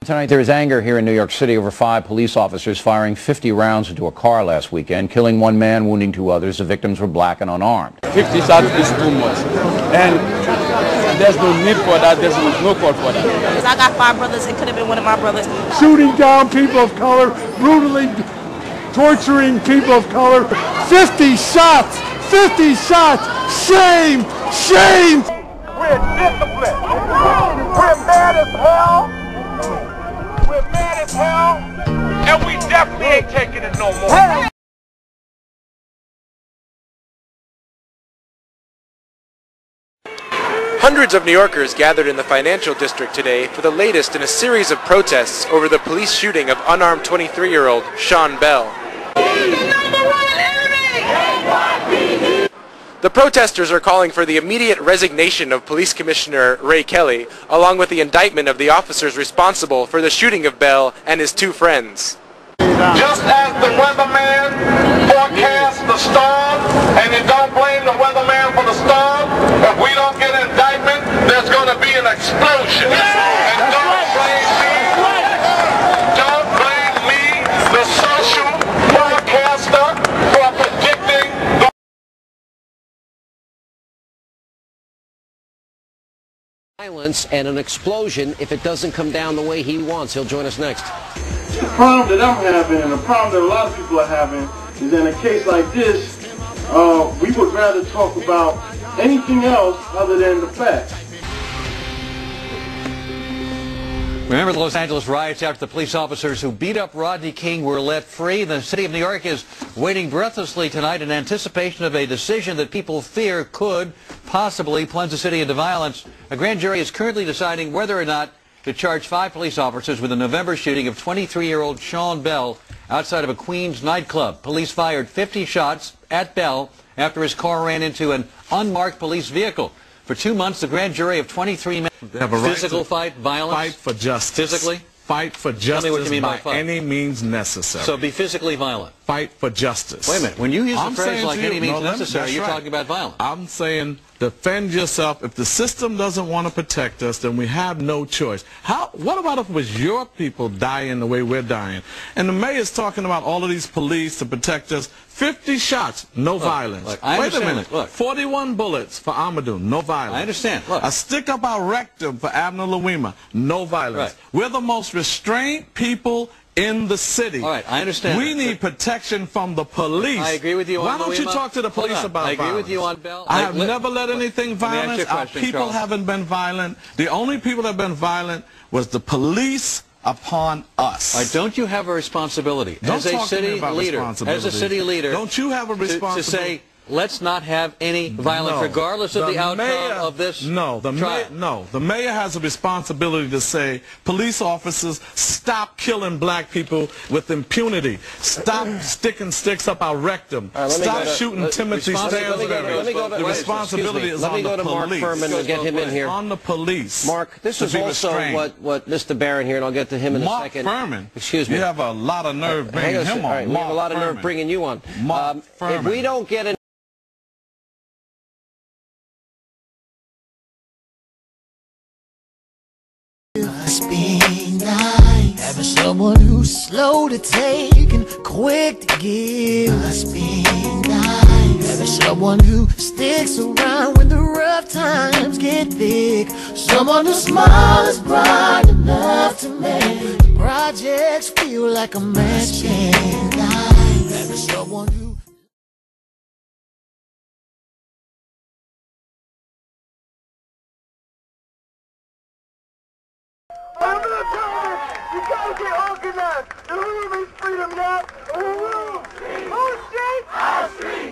Tonight there is anger here in New York City over 5 police officers firing 50 rounds into a car last weekend, killing 1 man, wounding 2 others. The victims were black and unarmed. 50 shots is too much, and there's no need for that. There's no call for that. I got 5 brothers. It could have been one of my brothers. Shooting down people of color, brutally torturing people of color. 50 shots! 50 shots! Shame! Shame! We're disciplined. We're mad as hell. We're mad as hell. And we definitely ain't taking it no more. Hundreds of New Yorkers gathered in the financial district today for the latest in a series of protests over the police shooting of unarmed 23-year-old Sean Bell. The protesters are calling for the immediate resignation of Police Commissioner Ray Kelly, along with the indictment of the officers responsible for the shooting of Bell and his 2 friends. Just as the weatherman forecast the storm, and you don't blame the weatherman for the storm, if we don't get an indictment, there's going to be an explosion. And don't blame me. Don't blame me, the social forecaster, for predicting the violence and an explosion if it doesn't come down the way he wants. He'll join us next. The problem that I'm having, and the problem that a lot of people are having, is in a case like this, we would rather talk about anything else other than the facts. Remember the Los Angeles riots after the police officers who beat up Rodney King were let free? The city of New York is waiting breathlessly tonight in anticipation of a decision that people fear could possibly plunge the city into violence. A grand jury is currently deciding whether or not to charge 5 police officers with the November shooting of 23-year-old Sean Bell outside of a Queens nightclub. Police fired 50 shots at Bell after his car ran into an unmarked police vehicle. For 2 months, the grand jury of 23 men... They have a right physical fight, violence? Fight for justice. Physically? Fight for justice. Tell me what you mean by fight. Any means necessary. So be physically violent. Fight for justice. Wait a minute. When you use the I'm phrase like any means no, necessary, you're right. talking about violence. I'm saying defend yourself. If the system doesn't want to protect us, then we have no choice. What about if it was your people dying the way we're dying? And the mayor's talking about all of these police to protect us. 50 shots, no violence. Look, I Wait a understand. minute. Look. 41 bullets for Amadou, no violence. I understand. Look. A stick up our rectum for Abner Louima, no violence. Right. We're the most restrained people in the city. All right, I understand. We need protection from the police. I agree with you on Why don't you Louima? talk to the police about violence? I agree with you on Bell. I have never let anything violent. Our people Charles. haven't been violent. The only people that have been violent was the police upon us. All right, don't you have a responsibility as a city leader? Don't you have a responsibility to say, let's not have any violence, regardless of the outcome of this trial? The mayor has a responsibility to say, police officers, stop killing black people with impunity. Stop sticking sticks up our rectum. Stop shooting Timothy Stansbury. The responsibility is on the police. Let me go to Mark Furman and get him in here. On the police. Mark, this is also what Mr. Barron here, and I'll get to him in a second. Mark Furman? Excuse me. You have a lot of nerve bringing him on. All right, we have a lot of nerve bringing you on. Mark Furman. If we don't get an must be nice, having someone who's slow to take and quick to give. Must be nice, having someone who sticks around when the rough times get thick. Someone whose smile is bright enough to make projects feel like a match can. Nice, having someone who I'm gonna tell you, you gotta get organized. And who needs freedom now? Who street? Our street!